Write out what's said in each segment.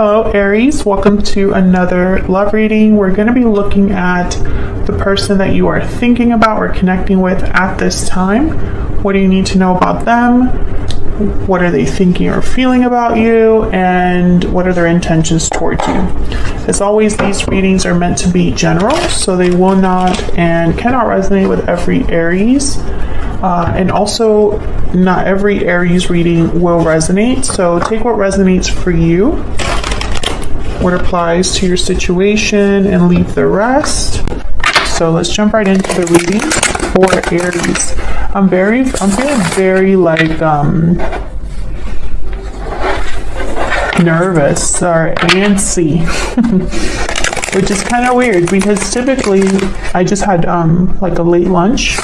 Hello Aries, welcome to another love reading. We're going to be looking at the person that you are thinking about or connecting with at this time. What do you need to know about them? What are they thinking or feeling about you? And what are their intentions towards you? As always, these readings are meant to be general, so they will not and cannot resonate with every Aries. And also, not every Aries reading will resonate. So take what resonates for you, what applies to your situation, and leave the rest. So let's jump right into the reading for Aries. I'm feeling very like nervous or antsy, which is kind of weird because typically I just had like a late lunch.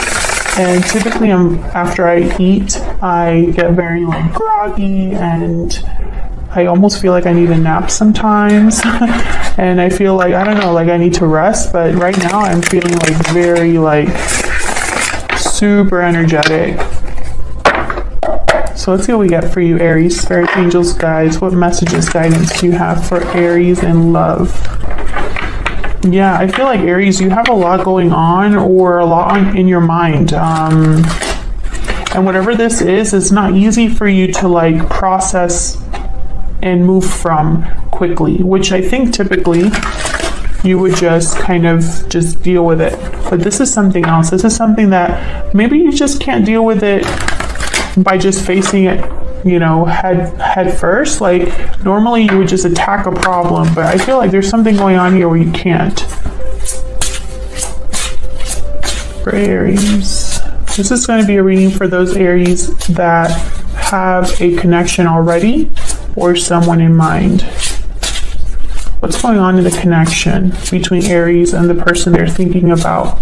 And typically after I eat, I get very like groggy and I almost feel like I need a nap sometimes. And I feel like, I don't know, like I need to rest. But right now I'm feeling like very like super energetic. So let's see what we get for you, Aries. Spirit, angels, guides. What messages, guidance do you have for Aries in love? Yeah, I feel like Aries, you have a lot going on or a lot in your mind. And whatever this is, it's not easy for you to like process and move from quickly, which I think typically you would just kind of just deal with it. But this is something else. This is something that maybe you just can't deal with it by just facing it, you know, head first. Like normally you would just attack a problem, but I feel like there's something going on here where you can't. For Aries, this is going to be a reading for those Aries that have a connection already or someone in mind. What's going on in the connection between Aries and the person they're thinking about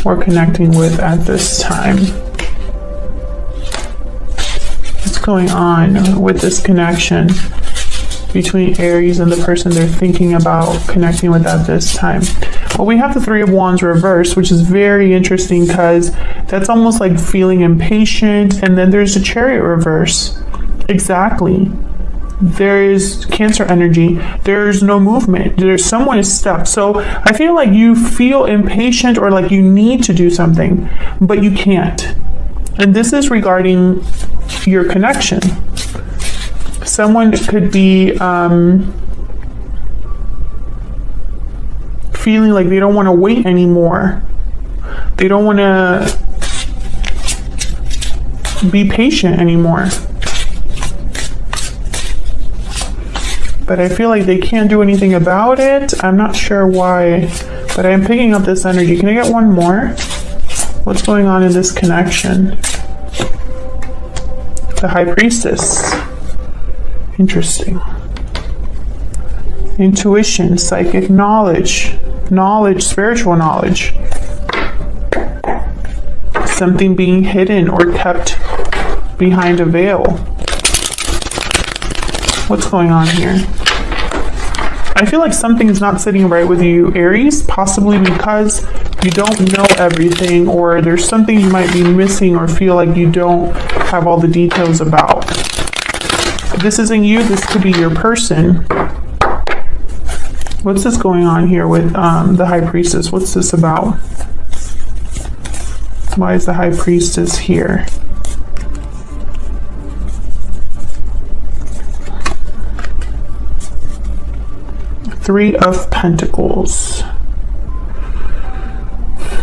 or connecting with at this time? Going on with this connection between Aries and the person they're thinking about connecting with at this time? Well, we have the Three of Wands reversed, which is very interesting because that's almost like feeling impatient. And then there's the Chariot reverse. Exactly. There is Cancer energy. There's no movement. There's someone is stuck. So I feel like you feel impatient or like you need to do something, but you can't. And this is regarding your connection. Someone could be feeling like they don't want to wait anymore. They don't want to be patient anymore. But I feel like they can't do anything about it. I'm not sure why, but I'm picking up this energy. Can I get one more? What's going on in this connection? The High Priestess. Interesting. Intuition, psychic knowledge, spiritual knowledge. Something being hidden or kept behind a veil. What's going on here? I feel like something is not sitting right with you, Aries, possibly because you don't know everything, or there's something you might be missing or feel like you don't have all the details about. If this isn't you, this could be your person. What's this going on here with the High Priestess? What's this about? Why is the High Priestess here? Three of Pentacles.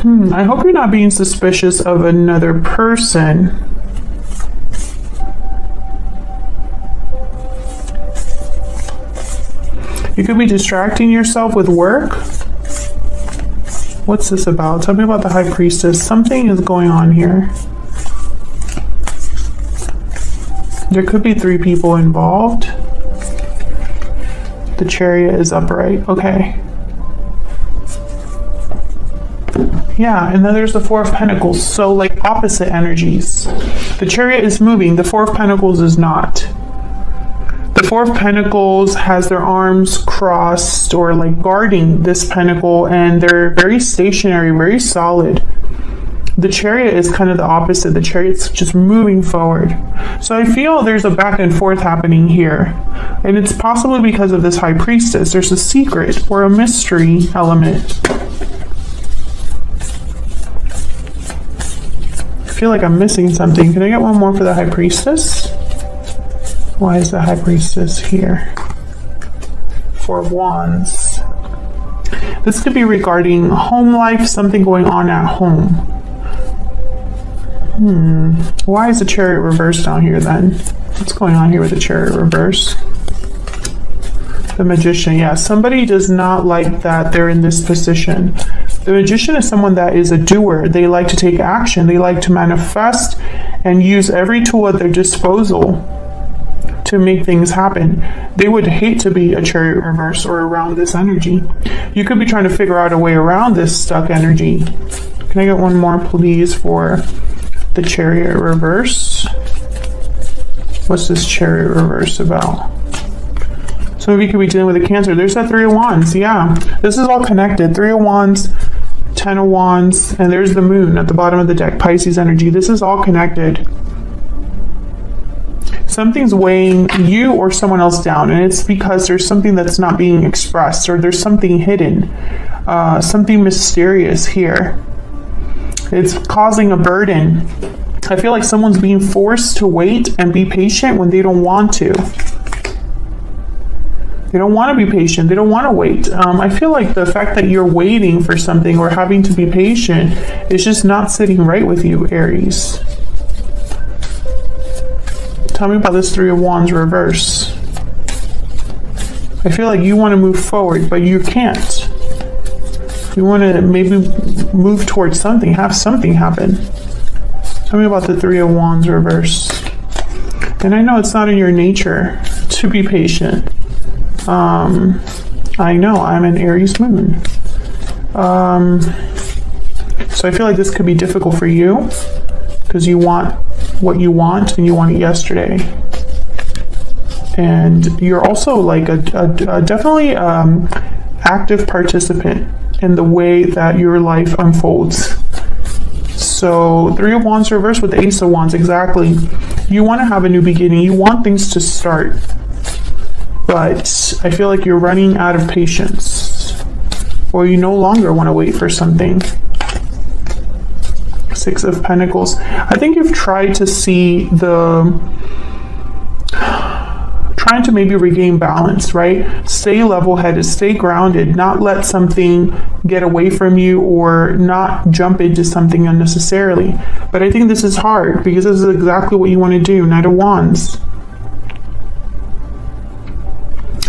I hope you're not being suspicious of another person. You could be distracting yourself with work. What's this about? Tell me about the High Priestess. Something is going on here. There could be three people involved. The Chariot is upright. Okay. Yeah, and then there's the Four of Pentacles. So like opposite energies. The Chariot is moving. The Four of Pentacles is not. The Four of Pentacles has their arms crossed or like guarding this pentacle, and they're very stationary, very solid. The Chariot is kind of the opposite. The Chariot's just moving forward. So I feel there's a back and forth happening here. And it's possibly because of this High Priestess. There's a secret or a mystery element. I feel like I'm missing something. Can I get one more for the High Priestess? Why is the High Priestess here? Four of Wands. This could be regarding home life, something going on at home. Why is the Chariot reversed down here then? What's going on here with the Chariot reverse? The Magician, yeah. Somebody does not like that they're in this position. The Magician is someone that is a doer. They like to take action. They like to manifest and use every tool at their disposal to make things happen. They would hate to be a Chariot reverse or around this energy. You could be trying to figure out a way around this stuck energy. Can I get one more, please, for the Chariot reverse? What's this Chariot reverse about? Some of you could be dealing with a Cancer. There's that Three of Wands. Yeah, this is all connected. Three of Wands, 10 of Wands, and there's the Moon at the bottom of the deck. Pisces energy. This is all connected. Something's weighing you or someone else down, and it's because there's something that's not being expressed, or there's something hidden, something mysterious here. It's causing a burden. I feel like someone's being forced to wait and be patient when they don't want to. They don't want to be patient. They don't want to wait. I feel like the fact that you're waiting for something or having to be patient is just not sitting right with you, Aries. Tell me about this Three of Wands reverse. I feel like you want to move forward, but you can't. You want to maybe move towards something, have something happen. Tell me about the Three of Wands reverse. And I know it's not in your nature to be patient. I know I'm an Aries moon. So I feel like this could be difficult for you because you want what you want and you want it yesterday. And you're also like a definitely active participant in the way that your life unfolds. So Three of Wands reversed with the Ace of Wands, exactly. You want to have a new beginning. You want things to start. But I feel like you're running out of patience. Or you no longer want to wait for something. Six of Pentacles. I think you've tried to see trying to maybe regain balance, right? Stay level-headed, stay grounded, not let something get away from you or not jump into something unnecessarily. But I think this is hard because this is exactly what you want to do. Knight of Wands.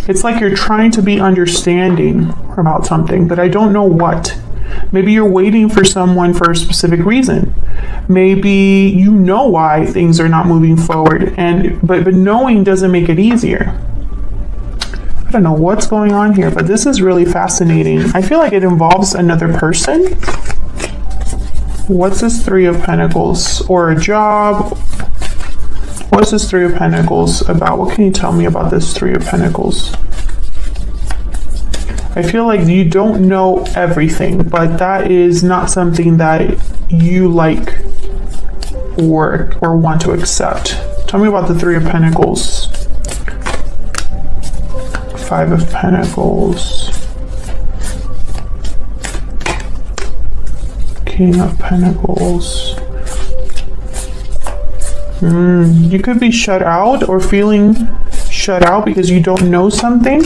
It's like you're trying to be understanding about something, but I don't know what. Maybe you're waiting for someone for a specific reason. Maybe you know why things are not moving forward, but knowing doesn't make it easier. I don't know what's going on here, but this is really fascinating. I feel like it involves another person. What's this Three of Pentacles? Or a job? What's this Three of Pentacles about? What can you tell me about this Three of Pentacles? I feel like you don't know everything, but that is not something that you like or want to accept. Tell me about the Three of Pentacles. Five of Pentacles. King of Pentacles. You could be shut out or feeling shut out because you don't know something.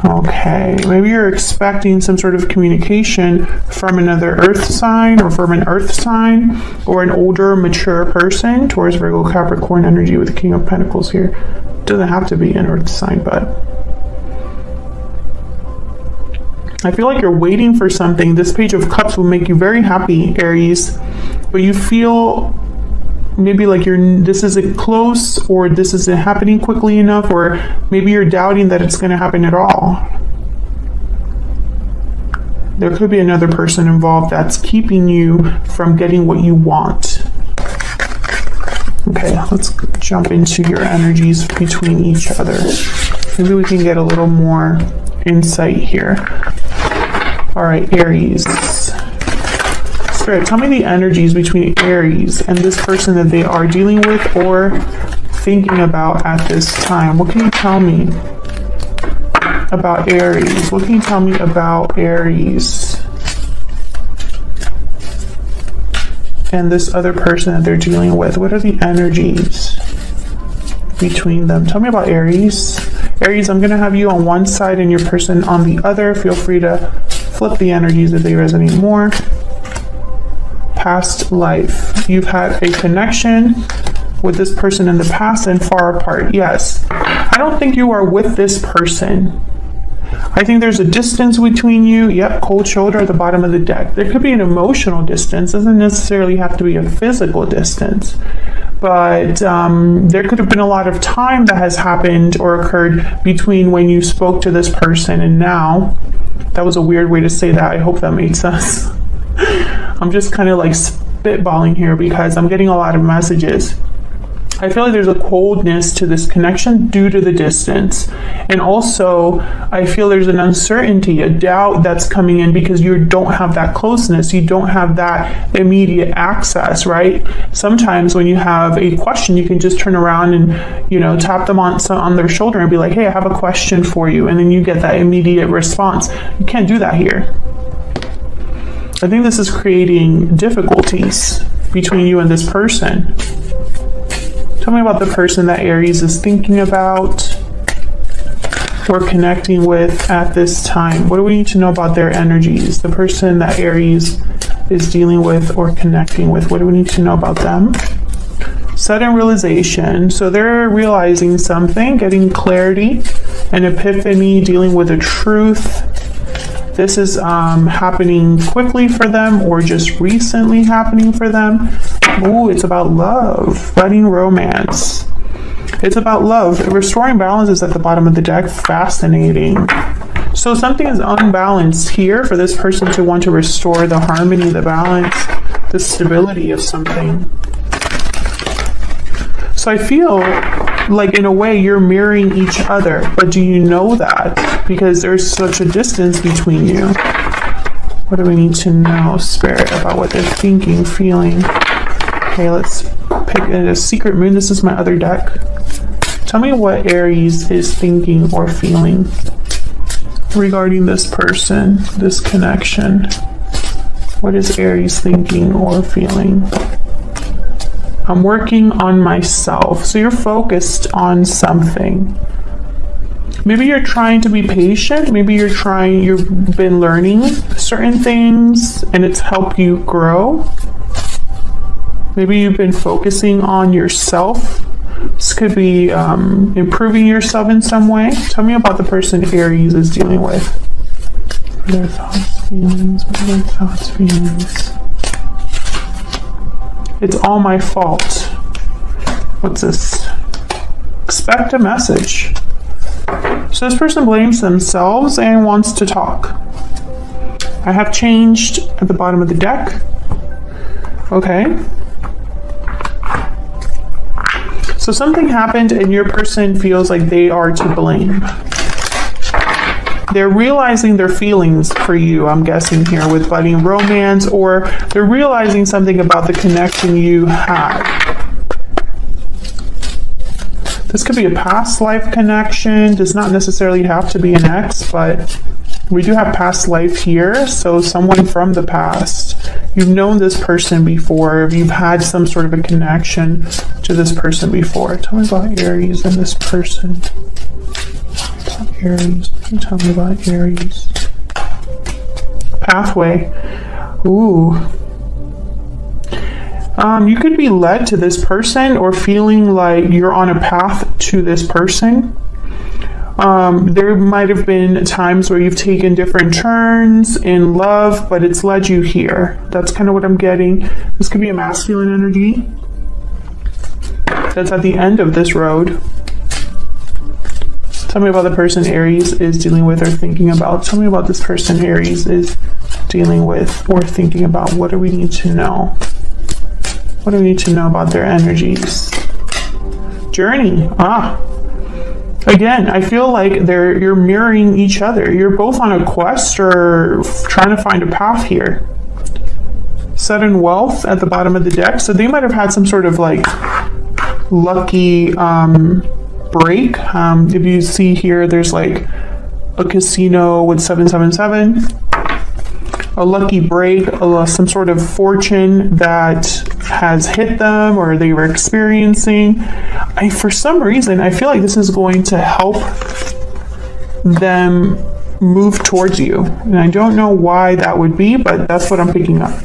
Okay, maybe you're expecting some sort of communication from another earth sign or from an earth sign or an older, mature person. Taurus, Virgo, Capricorn energy with the King of Pentacles here. It doesn't have to be an earth sign, but I feel like you're waiting for something. This Page of Cups will make you very happy, Aries, but you feel maybe like this isn't close, or this isn't happening quickly enough, or maybe you're doubting that it's going to happen at all. There could be another person involved that's keeping you from getting what you want. Okay, let's jump into your energies between each other. Maybe we can get a little more insight here. All right, Aries. Spirit, tell me the energies between Aries and this person that they are dealing with or thinking about at this time. What can you tell me about Aries? What can you tell me about Aries and this other person that they're dealing with? What are the energies between them? Tell me about Aries. Aries, I'm going to have you on one side and your person on the other. Feel free to flip the energies if they resonate more. Past life. You've had a connection with this person in the past and far apart. Yes. I don't think you are with this person. I think there's a distance between you. Yep, cold shoulder at the bottom of the deck. There could be an emotional distance. Doesn't necessarily have to be a physical distance. But there could have been a lot of time that has happened or occurred between when you spoke to this person and now. That was a weird way to say that. I hope that made sense. I'm just kind of like spitballing here because I'm getting a lot of messages. I feel like there's a coldness to this connection due to the distance. And also, I feel there's an uncertainty, a doubt that's coming in because you don't have that closeness. You don't have that immediate access, right? Sometimes when you have a question, you can just turn around and, you know, tap them on their shoulder and be like, hey, I have a question for you. And then you get that immediate response. You can't do that here. I think this is creating difficulties between you and this person. Tell me about the person that Aries is thinking about or connecting with at this time. What do we need to know about their energies? The person that Aries is dealing with or connecting with. What do we need to know about them? Sudden realization. So they're realizing something, getting clarity, an epiphany, dealing with a truth. This is happening quickly for them or just recently happening for them. Ooh, it's about love, budding romance. It's about love. Restoring balance is at the bottom of the deck. Fascinating. So something is unbalanced here for this person to want to restore the harmony, the balance, the stability of something. So I feel like in a way you're mirroring each other, but do you know that? Because there's such a distance between you. What do we need to know, Spirit, about what they're thinking, feeling? Okay, let's pick a secret moon. This is my other deck. Tell me what Aries is thinking or feeling regarding this person, this connection. What is Aries thinking or feeling? I'm working on myself. So you're focused on something. Maybe you're trying to be patient. Maybe you've been learning certain things and it's helped you grow. Maybe you've been focusing on yourself. This could be improving yourself in some way. Tell me about the person Aries is dealing with. What are their thoughts, feelings? What are their thoughts, feelings? It's all my fault. What's this? Expect a message. So this person blames themselves and wants to talk. I have changed at the bottom of the deck. Okay. So something happened and your person feels like they are to blame. They're realizing their feelings for you, I'm guessing here, with budding romance, or they're realizing something about the connection you had. This could be a past life connection. Does not necessarily have to be an ex, but we do have past life here. So someone from the past. You've known this person before. You've had some sort of a connection to this person before. Tell me about Aries and this person. Aries. Can you tell me about Aries? Pathway. Ooh. You could be led to this person or feeling like you're on a path to this person. There might have been times where you've taken different turns in love, but it's led you here. That's kind of what I'm getting. This could be a masculine energy that's at the end of this road. Tell me about the person Aries is dealing with or thinking about. Tell me about this person Aries is dealing with or thinking about. What do we need to know? What do we need to know about their energies? Journey. Again, I feel like you're mirroring each other. You're both on a quest or trying to find a path here. Sudden wealth at the bottom of the deck. So they might have had some sort of like lucky break. If you see here, there's like a casino with 777, a lucky break, some sort of fortune that has hit them or they were experiencing. For some reason, I feel like this is going to help them move towards you. And I don't know why that would be, but that's what I'm picking up.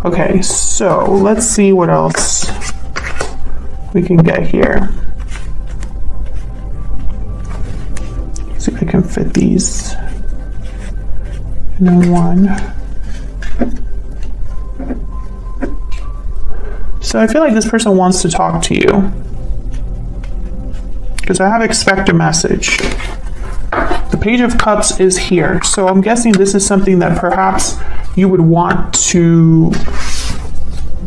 Okay, so let's see what else we can get here. See if I can fit these in one. So I feel like this person wants to talk to you, because I have expect a message. The Page of Cups is here, so I'm guessing this is something that perhaps you would want to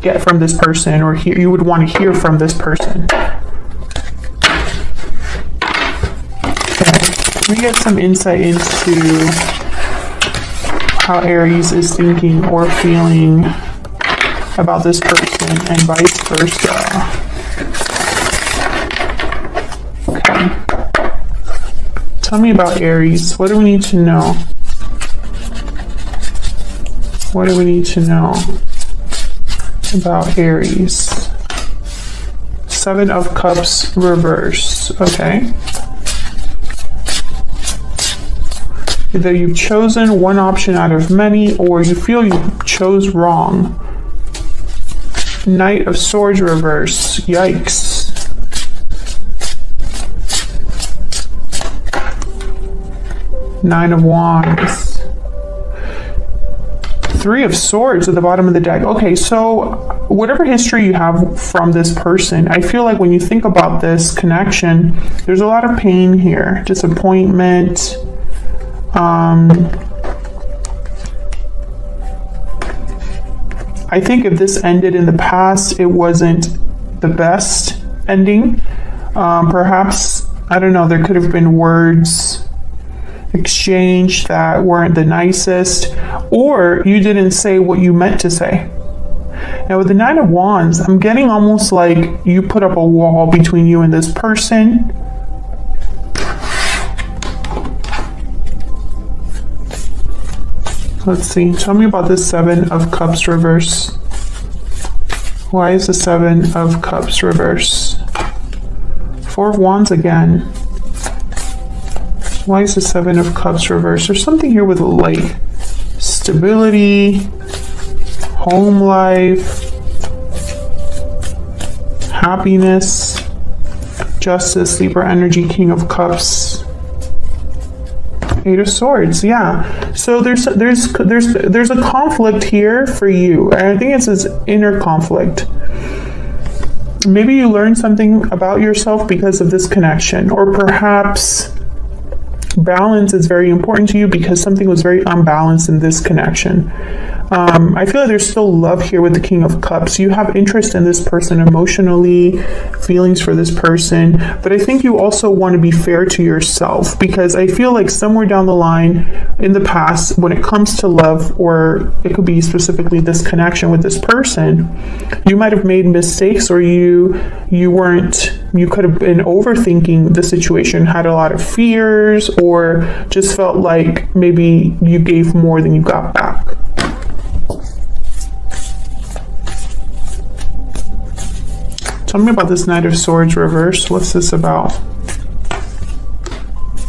get from this person, or you would want to hear from this person. Let me get some insight into how Aries is thinking or feeling about this person and vice versa. Okay. Tell me about Aries. What do we need to know? What do we need to know about Aries? Seven of Cups reverse. Okay. Either you've chosen one option out of many, or you feel you chose wrong. Knight of Swords reverse. Yikes. Nine of Wands. Three of Swords at the bottom of the deck. Okay, so whatever history you have from this person, I feel like when you think about this connection, there's a lot of pain here. Disappointment. I think if this ended in the past, it wasn't the best ending. Perhaps, I don't know, there could have been words exchanged that weren't the nicest, or you didn't say what you meant to say. Now with the Nine of Wands, I'm getting almost like you put up a wall between you and this person. Let's see. Tell me about this Seven of Cups reverse. Why is the Seven of Cups reverse? Four of Wands again. Why is the Seven of Cups reverse? There's something here with like stability, home life, happiness, justice, Libra energy, King of Cups. Eight of Swords, yeah. So there's a conflict here for you. And I think it's this inner conflict. Maybe you learned something about yourself because of this connection, or perhaps balance is very important to you because something was very unbalanced in this connection. I feel like there's still love here with the King of Cups. You have interest in this person emotionally, feelings for this person, but I think you also want to be fair to yourself, because I feel like somewhere down the line in the past, when it comes to love, or it could be specifically this connection with this person, you might have made mistakes, or you could have been overthinking the situation, had a lot of fears, or just felt like maybe you gave more than you got back. Tell me about this Knight of Swords reverse. What's this about?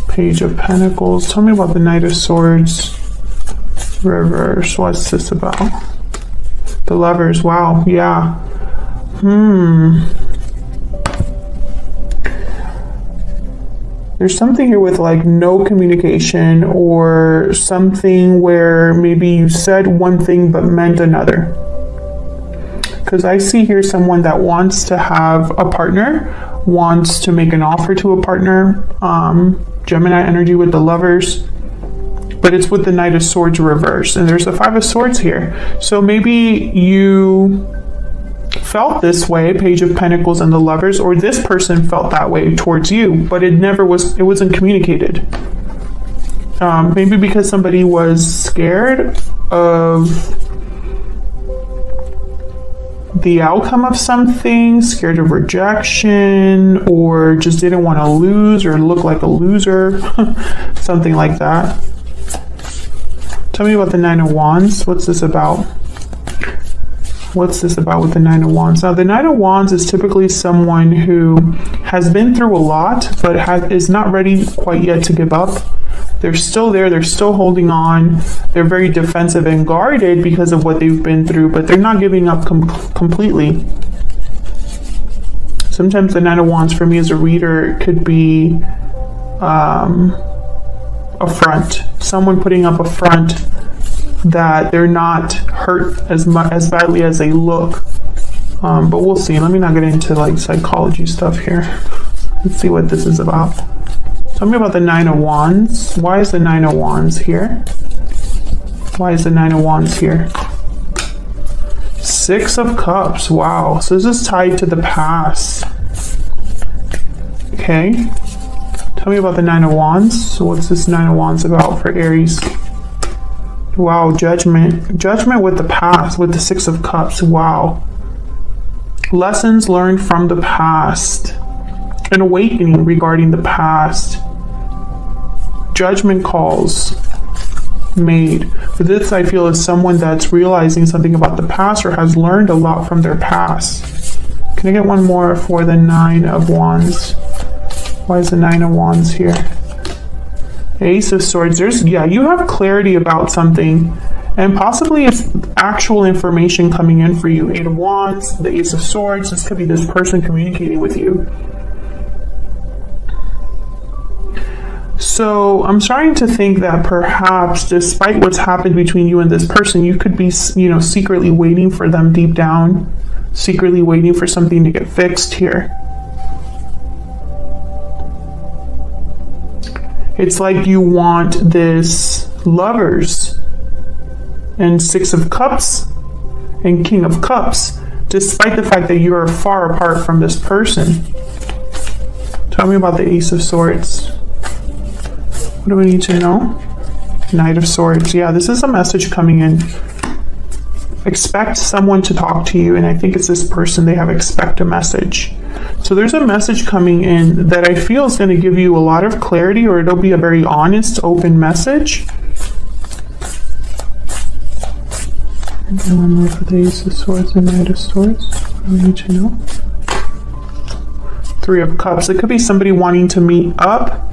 Page of Pentacles. Tell me about the Knight of Swords reverse. What's this about? The Lovers. Wow. Yeah. There's something here with like no communication, or something where maybe you said one thing but meant another. Because I see here someone that wants to have a partner, wants to make an offer to a partner, Gemini energy with the Lovers, but it's with the Knight of Swords reverse, and there's the Five of Swords here. So maybe you felt this way, Page of Pentacles and the Lovers, or this person felt that way towards you, but it wasn't communicated. Maybe because somebody was scared of the outcome of something, scared of rejection, or just didn't want to lose or look like a loser, something like that. Tell me about the Nine of Wands. What's this about? What's this about with the Nine of Wands? Now, the Nine of Wands is typically someone who has been through a lot, but is not ready quite yet to give up. They're still there. They're still holding on. They're very defensive and guarded because of what they've been through, but they're not giving up completely. Sometimes the Nine of Wands for me as a reader could be a front. Someone putting up a front that they're not hurt as badly as they look. But we'll see. Let me not get into like psychology stuff here. Let's see what this is about. Tell me about the Nine of Wands. Why is the Nine of Wands here? Why is the Nine of Wands here? Six of Cups. Wow. So this is tied to the past. Okay. Tell me about the Nine of Wands. So what's this Nine of Wands about for Aries? Wow. Judgment. Judgment with the past, with the Six of Cups. Wow. Lessons learned from the past. An awakening regarding the past. Judgment calls made. For this, I feel, is someone that's realizing something about the past or has learned a lot from their past. Can I get one more for the Nine of Wands? Why is the Nine of Wands here? Ace of Swords. You have clarity about something, and possibly it's actual information coming in for you. Eight of Wands, the Ace of Swords. This could be this person communicating with you. So I'm starting to think that perhaps, despite what's happened between you and this person, you could be, secretly waiting for them deep down, secretly waiting for something to get fixed here. It's like you want this Lovers and Six of Cups and King of Cups, despite the fact that you are far apart from this person. Tell me about the Ace of Swords. What do we need to know? Knight of Swords. Yeah, this is a message coming in. Expect someone to talk to you, and I think it's this person. They have expect a message. So there's a message coming in that I feel is going to give you a lot of clarity, or it'll be a very honest, open message. And one more for the Ace of Swords and Knight of Swords. What do we need to know? Three of Cups. It could be somebody wanting to meet up,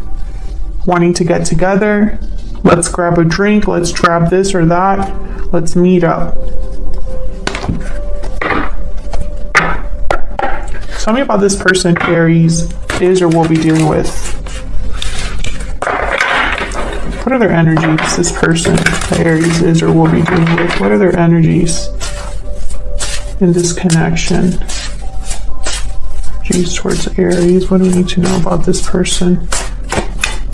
wanting to get together. Let's grab a drink. Let's grab this or that. Let's meet up. Tell me about this person Aries is or will be dealing with. What are their energies, this person that Aries is or will be dealing with? What are their energies in this connection? Energies towards Aries. What do we need to know about this person?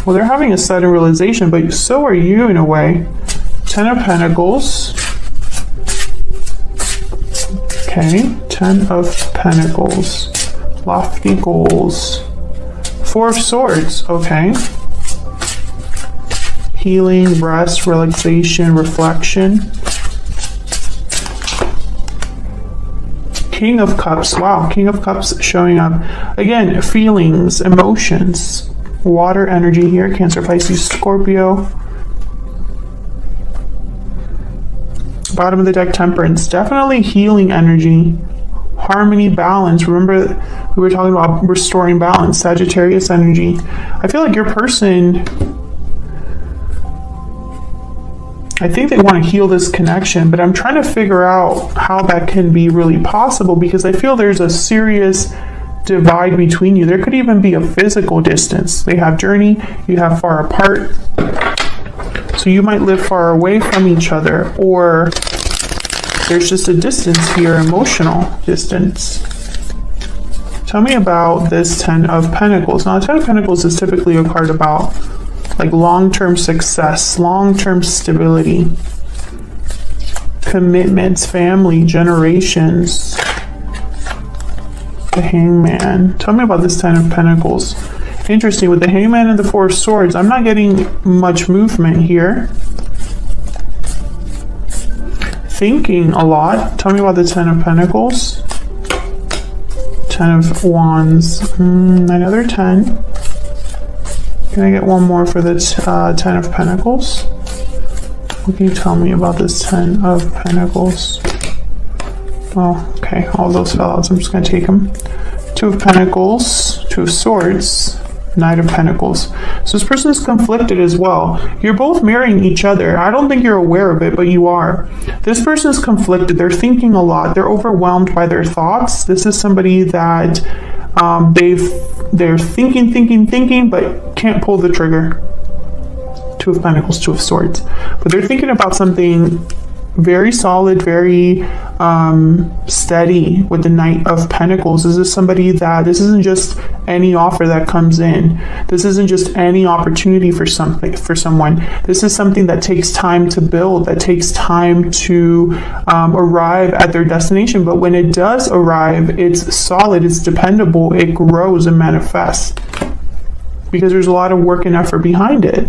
Well, they're having a sudden realization, but so are you in a way. Ten of Pentacles. Okay, Ten of Pentacles. Lofty goals. Four of Swords. Okay. Healing, rest, relaxation, reflection. King of Cups. Wow, King of Cups showing up. Again, feelings, emotions. Water energy here. Cancer, Pisces, Scorpio. Bottom of the deck, Temperance. Definitely healing energy. Harmony, balance. Remember, we were talking about restoring balance. Sagittarius energy. I feel like your person, I think they want to heal this connection, but I'm trying to figure out how that can be really possible, because I feel there's a serious divide between you. There could even be a physical distance. They have journey, you have far apart. So you might live far away from each other, or there's just a distance here, emotional distance. Tell me about this Ten of Pentacles. Now, Ten of Pentacles is typically a card about like long-term success, long-term stability, commitments, family, generations. The Hangman. Tell me about this Ten of Pentacles. Interesting, with the Hangman and the Four of Swords, I'm not getting much movement here. thinking a lot. Tell me about the Ten of Pentacles. Ten of Wands. Another 10. Can I get one more for the Ten of Pentacles? What can you tell me about this Ten of Pentacles? Oh, okay. All those fell out, so I'm just going to take them. Two of Pentacles. Two of Swords. Knight of Pentacles. So this person is conflicted as well. You're both mirroring each other. I don't think you're aware of it, but you are. This person is conflicted. They're thinking a lot. They're overwhelmed by their thoughts. This is somebody that they're thinking, but can't pull the trigger. Two of Pentacles, Two of Swords. But they're thinking about something very solid, very steady with the Knight of Pentacles. This is somebody that, this isn't just any offer that comes in. This isn't just any opportunity for someone. This is something that takes time to build, that takes time to arrive at their destination. But when it does arrive, it's solid, it's dependable, it grows and manifests. Because there's a lot of work and effort behind it.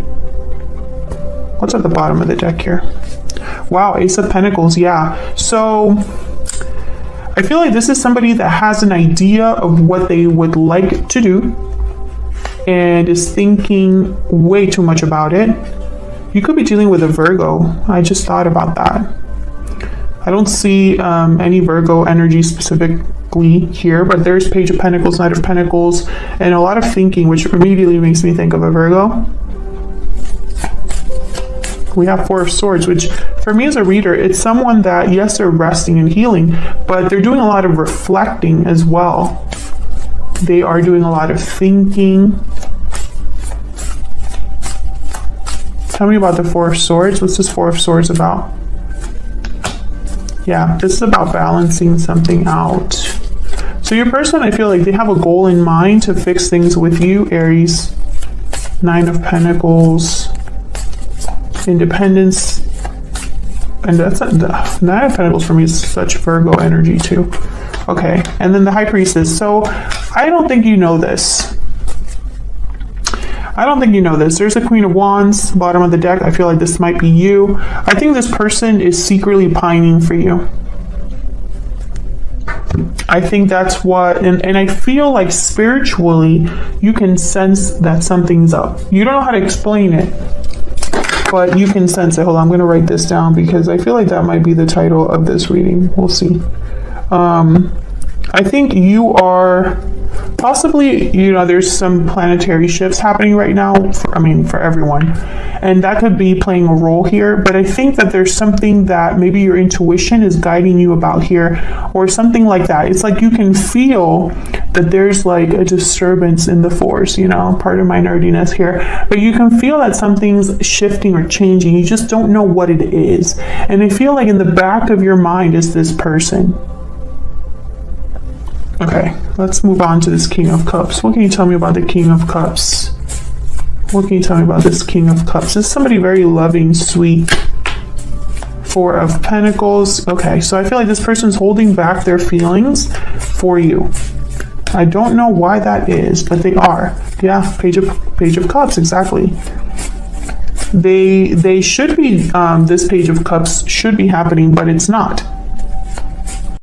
What's at the bottom of the deck here? Wow, Ace of Pentacles, yeah. So I feel like this is somebody that has an idea of what they would like to do and is thinking way too much about it. You could be dealing with a Virgo. I just thought about that. I don't see any Virgo energy specifically here, but there's Page of Pentacles, Knight of Pentacles, and a lot of thinking, which immediately makes me think of a Virgo. We have Four of Swords, which for me as a reader, it's someone that, yes, they're resting and healing, but they're doing a lot of reflecting as well. They are doing a lot of thinking. Tell me about the Four of Swords. What's this Four of Swords about? Yeah, this is about balancing something out. So your person, I feel like they have a goal in mind to fix things with you, Aries. Nine of Pentacles. Independence, and that's the Nine of Pentacles for me is such Virgo energy too. Okay, and then the High Priestess. So I don't think you know this. I don't think you know this. There's a Queen of Wands, bottom of the deck. I feel like this might be you. I think this person is secretly pining for you. I think that's what, and I feel like spiritually you can sense that something's up. You don't know how to explain it, but you can sense it. Hold on, I'm going to write this down because I feel like that might be the title of this reading. We'll see. I think you are possibly, there's some planetary shifts happening right now, for everyone. And that could be playing a role here. But I think that there's something that maybe your intuition is guiding you about here or something like that. It's like you can feel that there's like a disturbance in the force, part of my nerdiness here. But you can feel that something's shifting or changing. You just don't know what it is. And I feel like in the back of your mind is this person. Okay, let's move on to this King of Cups. What can you tell me about the King of Cups? What can you tell me about this King of Cups? This is somebody very loving, sweet. Four of Pentacles. Okay, so I feel like this person's holding back their feelings for you. I don't know why that is, but they are. Yeah, Page of Cups, exactly. They should be, this Page of Cups should be happening, but it's not.